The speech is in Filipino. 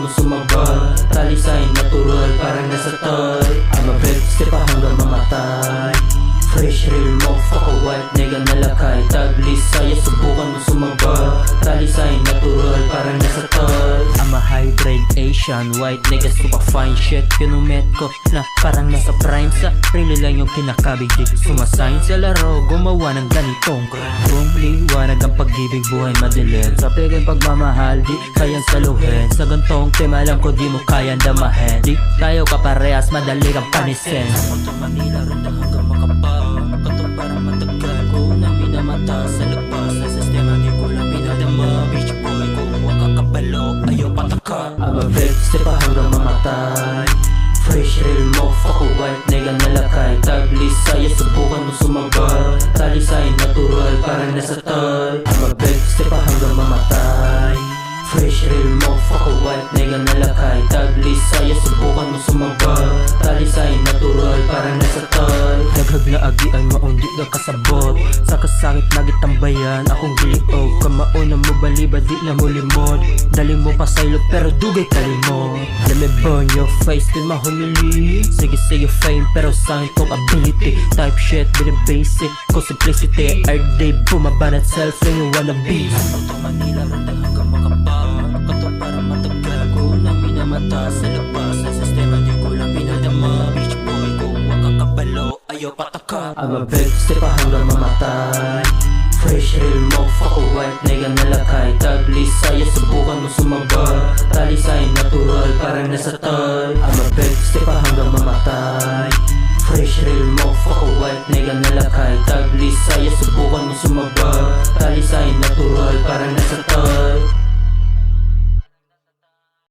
subukan mo sumabay. Talisay natural parang nasa toy. I'm a big step hanggang mamatay. Fresh real motherfucker white nigga nalakay. Taglis saya subukan mo sumabay. Talisay natural parang nasa toy. I'm a hybrid Asian white nigga super fine shit. Kinumet ko na parang nasa prime. Sa really lang yung kinakabig di sumasign sa laro. Gumawa ng ganitong kung liwanag ang pag-ibig buhay madilim. Sa piging pagmamahal di kayang saluhin. Sa gantong tema alam ko di mo kayang damahin. Di tayo kaparehas madali kang panisin. Sa Punta Manila ronda hanggang makapal. Kato parang matagal ko na minamata. Sa lagpas sa sistema di ko lang pinadama. Beach boy ko wakakabalo ayaw pataka. I'm a big step hanggang mamatay. Fresh real motherfucker white nigga nalakay. Taglis saya subukan mo sumabay. Talisay natural parang nasa toy. I'm a big step hanggang mamatay. Fresh real motherfucker white nigga nalakay. Taglis saya subukan mo sumabay. Talisay natural parang nasa toy. Daghag na agian maong di ka kasabot. Sa kasakit nagitambayan akong giliog. Kamaon na mo baliba di na mo limod. Dali mo pa sailot pero dugay kalimot. Let me burn your face till mahumili. Sige sige fame pero sign kong ability. Type shit with a basic ko simplicity. Everyday bumabanat self lang yung wannabe. Sa Punta Manila ronda hanggang makapal. Kato parang matagal ko na minamata. Sa labas sa sistema di ko lang pinadama. Beach boy ko wakakabalo ayaw pataka. I'm a big step hanggang mamatay. Fresh real motherfucker white nigga nalakay. Taglis saya subukan mo sumabay. Talisay natural parang nasa toy. I'm a big step hanggang mamatay. Fresh real motherfucker white nigga nalakay. Taglis saya subukan mo sumabay. Talisay